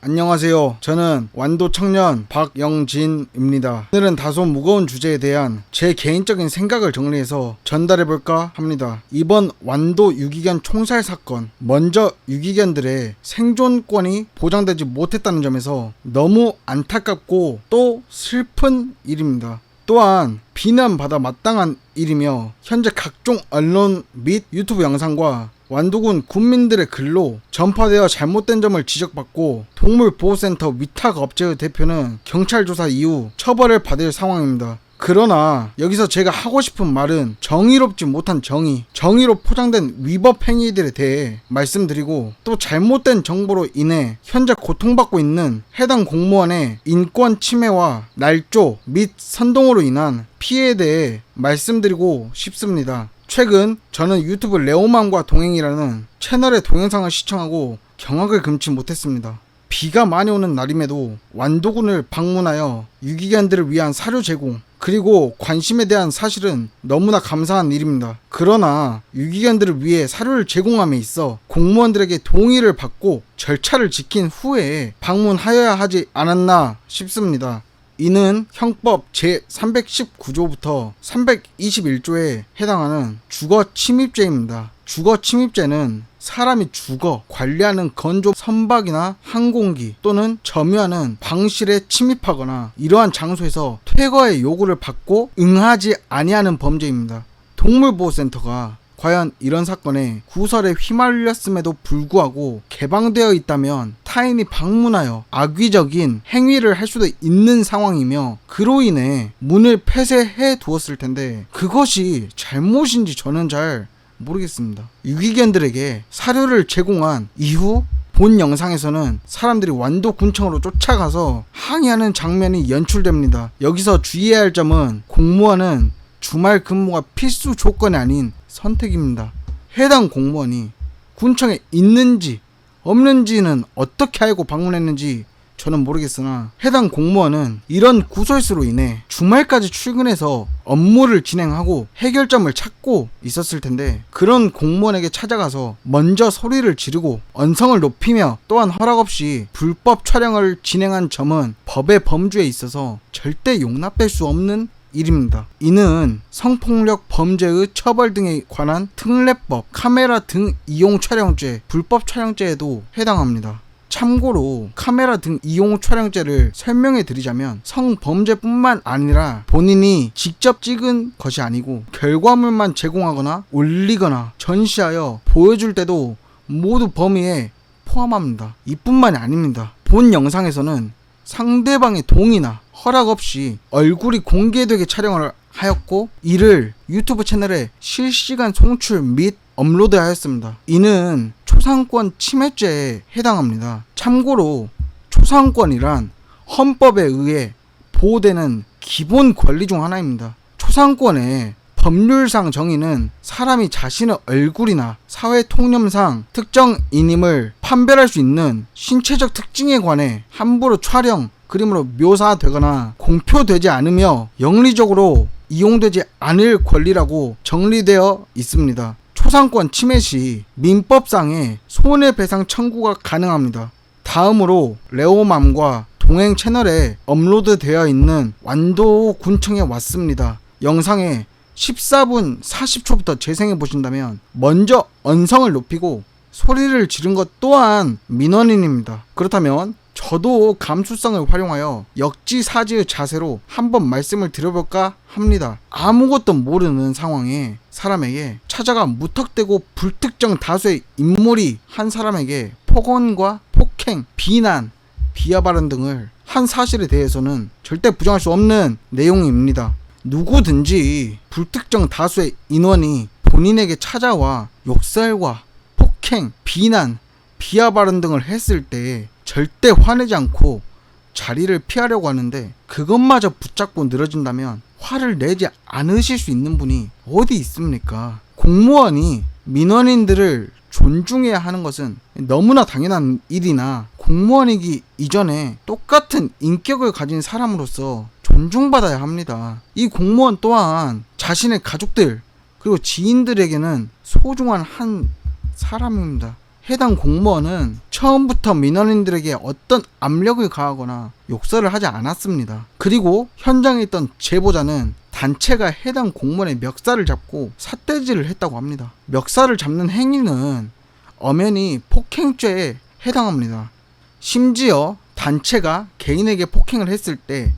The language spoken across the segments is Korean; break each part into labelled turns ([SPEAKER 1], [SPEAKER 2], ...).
[SPEAKER 1] 안녕하세요. 저는 완도 청년 박영진입니다. 오늘은 다소 무거운 주제에 대한 제 개인적인 생각을 정리해서 전달해볼까 합니다. 이번 완도 유기견 총살 사건, 먼저 유기견들의 생존권이 보장되지 못했다는 점에서 너무 안타깝고 또 슬픈 일입니다. 또한 비난받아 마땅한 일이며 현재 각종 언론 및 유튜브 영상과 완도군 군민들의 글로 전파되어 잘못된 점을 지적받고 동물보호센터 위탁업체의 대표는 경찰 조사 이후 처벌을 받을 상황입니다. 그러나 여기서 제가 하고 싶은 말은 정의롭지 못한 정의로 포장된 위법 행위들에 대해 말씀드리고, 또 잘못된 정보로 인해 현재 고통받고 있는 해당 공무원의 인권 침해와 날조 및 선동으로 인한 피해에 대해 말씀드리고 싶습니다. 최근 저는 유튜브 레오맘과 동행이라는 채널의 동영상을 시청하고 경악을 금치 못했습니다. 비가 많이 오는 날임에도 완도군을 방문하여 유기견들을 위한 사료 제공, 그리고 관심에 대한 사실은 너무나 감사한 일입니다. 그러나 유기견들을 위해 사료를 제공함에 있어 공무원들에게 동의를 받고 절차를 지킨 후에 방문하여야 하지 않았나 싶습니다. 이는 형법 제319조부터 321조에 해당하는 주거침입죄입니다. 주거침입죄는 사람이 주거, 관리하는 건조 선박이나 항공기 또는 점유하는 방실에 침입하거나 이러한 장소에서 퇴거의 요구를 받고 응하지 아니하는 범죄입니다. 동물보호센터가 과연 이런 사건에 구설에 휘말렸음에도 불구하고 개방되어 있다면 타인이 방문하여 악의적인 행위를 할 수도 있는 상황이며, 그로 인해 문을 폐쇄해 두었을 텐데 그것이 잘못인지 저는 잘 모르겠습니다. 유기견들에게 사료를 제공한 이후 본 영상에서는 사람들이 완도군청으로 쫓아가서 항의하는 장면이 연출됩니다. 여기서 주의해야 할 점은 공무원은 주말 근무가 필수 조건이 아닌 선택입니다. 해당 공무원이 군청에 있는지 없는지는 어떻게 알고 방문했는지 저는 모르겠으나, 해당 공무원은 이런 구설수로 인해 주말까지 출근해서 업무를 진행하고 해결점을 찾고 있었을 텐데, 그런 공무원에게 찾아가서 먼저 소리를 지르고 언성을 높이며 또한 허락 없이 불법 촬영을 진행한 점은 법의 범주에 있어서 절대 용납될 수 없는 일입니다. 이는 성폭력 범죄의 처벌 등에 관한 특례법, 카메라 등 이용 촬영죄, 불법 촬영죄에도 해당합니다. 참고로 카메라 등 이용 촬영죄를 설명해 드리자면, 성범죄뿐만 아니라 본인이 직접 찍은 것이 아니고 결과물만 제공하거나 올리거나 전시하여 보여줄 때도 모두 범위에 포함합니다. 이뿐만이 아닙니다. 본 영상에서는 상대방의 동의나 허락 없이 얼굴이 공개되게 촬영을 하였고, 이를 유튜브 채널에 실시간 송출 및 업로드하였습니다. 이는 초상권 침해죄에 해당합니다. 참고로 초상권이란 헌법에 의해 보호되는 기본 권리 중 하나입니다. 초상권의 법률상 정의는 사람이 자신의 얼굴이나 사회 통념상 특정인임을 판별할 수 있는 신체적 특징에 관해 함부로 촬영, 그림으로 묘사되거나 공표되지 않으며 영리적으로 이용되지 않을 권리라고 정리되어 있습니다. 초상권 침해 시 민법상의 손해배상 청구가 가능합니다. 다음으로 레오맘과 동행 채널에 업로드되어 있는 완도군청에 왔습니다. 영상에 14분 40초부터 재생해 보신다면 먼저 언성을 높이고 소리를 지른 것 또한 민원인입니다. 그렇다면 저도 감수성을 활용하여 역지사지의 자세로 한번 말씀을 드려볼까 합니다. 아무것도 모르는 상황에 사람에게 찾아가 무턱대고 불특정 다수의 인물이 한 사람에게 폭언과 폭행, 비난, 비하 발언 등을 한 사실에 대해서는 절대 부정할 수 없는 내용입니다. 누구든지 불특정 다수의 인원이 본인에게 찾아와 욕설과 폭행, 비난, 비하 발언 등을 했을 때 절대 화내지 않고 자리를 피하려고 하는데, 그것마저 붙잡고 늘어진다면 화를 내지 않으실 수 있는 분이 어디 있습니까? 공무원이 민원인들을 존중해야 하는 것은 너무나 당연한 일이나, 공무원이기 이전에 똑같은 인격을 가진 사람으로서 존중받아야 합니다. 이 공무원 또한 자신의 가족들 그리고 지인들에게는 소중한 한 사람입니다. 해당 공무원은 처음부터 민원인들에게 어떤 압력을 가하거나 욕설을 하지 않았습니다. 그리고 현장에 있던 제보자는 단체가 해당 공무원의 멱살을 잡고 삿대질을 했다고 합니다. 멱살을 잡는 행위는 엄연히 폭행죄에 해당합니다. 심지어 단체가 개인에게 폭행을 했을 때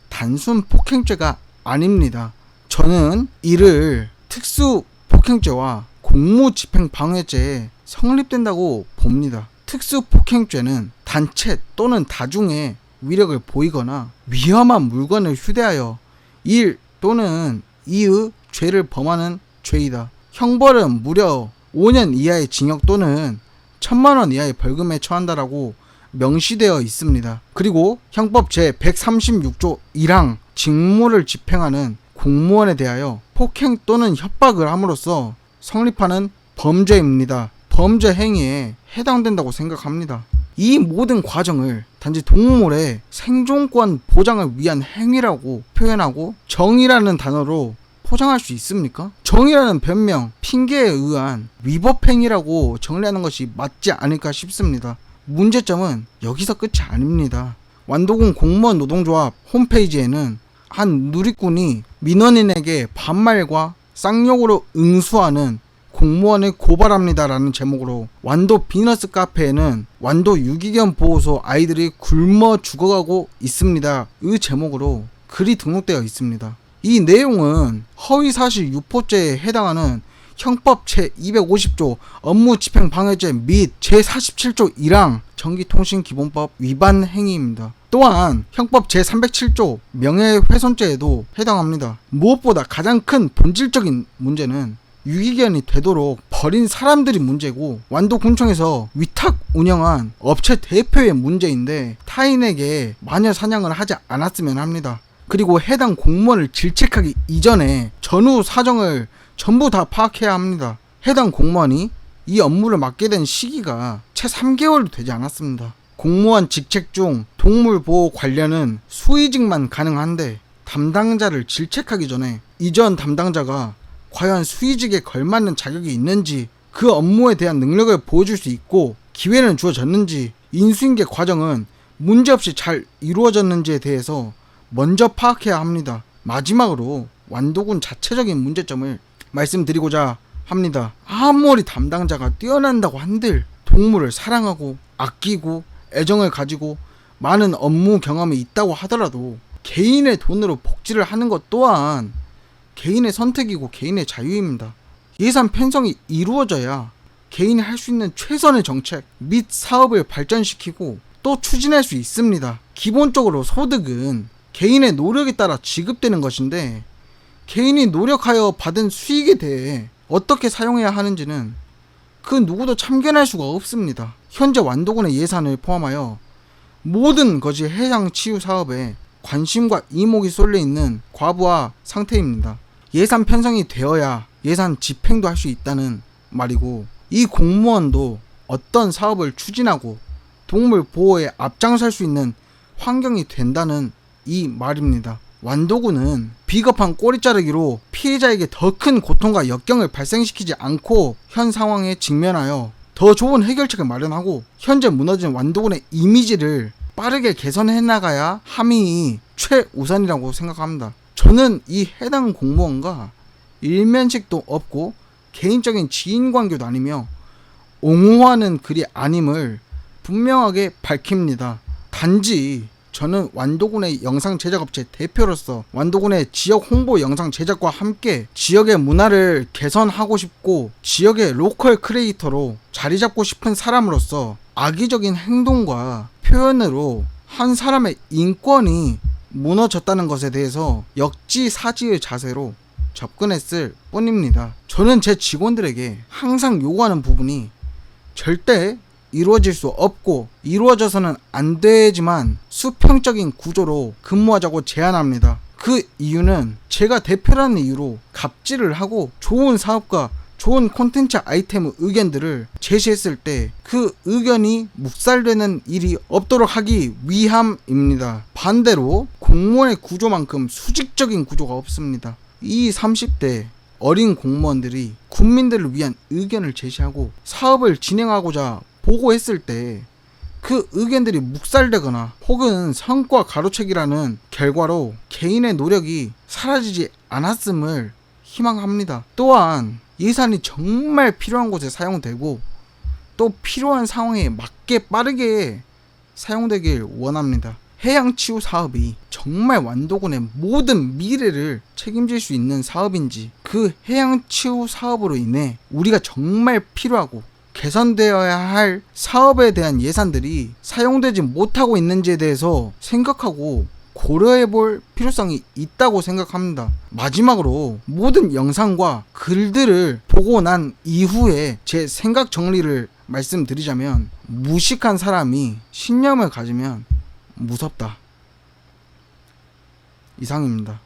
[SPEAKER 1] 단순 폭행죄가 아닙니다. 저는 이를 특수 폭행죄와 공무집행방해죄에 성립된다고 봅니다. 특수 폭행죄는 단체 또는 다중에 위력을 보이거나 위험한 물건을 휴대하여 일 또는 이의 죄를 범하는 죄이다. 형벌은 무려 5년 이하의 징역 또는 1,000만 원 이하의 벌금에 처한다라고 명시되어 있습니다. 그리고 형법 제136조 1항 직무를 집행하는 공무원에 대하여 폭행 또는 협박을 함으로써 성립하는 범죄입니다. 범죄 행위에 해당된다고 생각합니다. 이 모든 과정을 단지 동물의 생존권 보장을 위한 행위라고 표현하고 정의라는 단어로 포장할 수 있습니까? 정의라는 변명, 핑계에 의한 위법 행위라고 정리하는 것이 맞지 않을까 싶습니다. 문제점은 여기서 끝이 아닙니다. 완도군 공무원 노동조합 홈페이지에는 한 누리꾼이 민원인에게 반말과 쌍욕으로 응수하는 공무원을 고발합니다라는 제목으로 완도 비너스 카페에는 완도 유기견 보호소 아이들이 굶어 죽어가고 있습니다. 이 제목으로 글이 등록되어 있습니다. 이 내용은 허위사실 유포죄에 해당하는 형법 제250조 업무집행방해죄 및 제47조 1항 전기통신기본법 위반 행위입니다. 또한 형법 제307조 명예훼손죄에도 해당합니다. 무엇보다 가장 큰 본질적인 문제는 유기견이 되도록 버린 사람들이 문제고 완도군청에서 위탁 운영한 업체 대표의 문제인데 타인에게 마녀 사냥을 하지 않았으면 합니다. 그리고 해당 공무원을 질책하기 이전에 전후 사정을 전부 다 파악해야 합니다. 해당 공무원이 이 업무를 맡게 된 시기가 채 3개월도 되지 않았습니다. 공무원 직책 중 동물보호 관련은 수의직만 가능한데 담당자를 질책하기 전에 이전 담당자가 과연 수의직에 걸맞는 자격이 있는지, 그 업무에 대한 능력을 보여줄 수 있고 기회는 주어졌는지, 인수인계 과정은 문제없이 잘 이루어졌는지에 대해서 먼저 파악해야 합니다. 마지막으로 완도군 자체적인 문제점을 말씀드리고자 합니다. 아무리 담당자가 뛰어난다고 한들 동물을 사랑하고 아끼고 애정을 가지고 많은 업무 경험이 있다고 하더라도 개인의 돈으로 복지를 하는 것 또한 개인의 선택이고 개인의 자유입니다. 예산 편성이 이루어져야 개인이 할 수 있는 최선의 정책 및 사업을 발전시키고 또 추진할 수 있습니다. 기본적으로 소득은 개인의 노력에 따라 지급되는 것인데 개인이 노력하여 받은 수익에 대해 어떻게 사용해야 하는지는 그 누구도 참견할 수가 없습니다. 현재 완도군의 예산을 포함하여 모든 것이 해양 치유 사업에 관심과 이목이 쏠려 있는 과부하 상태입니다. 예산 편성이 되어야 예산 집행도 할 수 있다는 말이고, 이 공무원도 어떤 사업을 추진하고 동물 보호에 앞장설 수 있는 환경이 된다는 이 말입니다. 완도군은 비겁한 꼬리 자르기로 피해자에게 더 큰 고통과 역경을 발생시키지 않고 현 상황에 직면하여 더 좋은 해결책을 마련하고 현재 무너진 완도군의 이미지를 빠르게 개선해 나가야 함이 최우선이라고 생각합니다. 저는 이 해당 공무원과 일면식도 없고 개인적인 지인관계도 아니며 옹호하는 글이 아님을 분명하게 밝힙니다. 단지 저는 완도군의 영상 제작업체 대표로서 완도군의 지역 홍보 영상 제작과 함께 지역의 문화를 개선하고 싶고 지역의 로컬 크리에이터로 자리 잡고 싶은 사람으로서 악의적인 행동과 표현으로 한 사람의 인권이 무너졌다는 것에 대해서 역지사지의 자세로 접근했을 뿐입니다. 저는 제 직원들에게 항상 요구하는 부분이 절대 이루어질 수 없고 이루어져서는 안 되지만 수평적인 구조로 근무하자고 제안합니다. 그 이유는 제가 대표라는 이유로 갑질을 하고 좋은 사업과 좋은 콘텐츠 아이템 의견들을 제시했을 때 그 의견이 묵살되는 일이 없도록 하기 위함입니다. 반대로 공무원의 구조만큼 수직적인 구조가 없습니다. 이 30대 어린 공무원들이 국민들을 위한 의견을 제시하고 사업을 진행하고자 보고했을 때 그 의견들이 묵살되거나 혹은 성과 가로채기라는 결과로 개인의 노력이 사라지지 않았음을 희망합니다. 또한 예산이 정말 필요한 곳에 사용되고 또 필요한 상황에 맞게 빠르게 사용되길 원합니다. 해양치유 사업이 정말 완도군의 모든 미래를 책임질 수 있는 사업인지, 그 해양치유 사업으로 인해 우리가 정말 필요하고 개선되어야 할 사업에 대한 예산들이 사용되지 못하고 있는지에 대해서 생각하고 고려해 볼 필요성이 있다고 생각합니다. 마지막으로 모든 영상과 글들을 보고 난 이후에 제 생각 정리를 말씀드리자면, 무식한 사람이 신념을 가지면 무섭다. 이상입니다.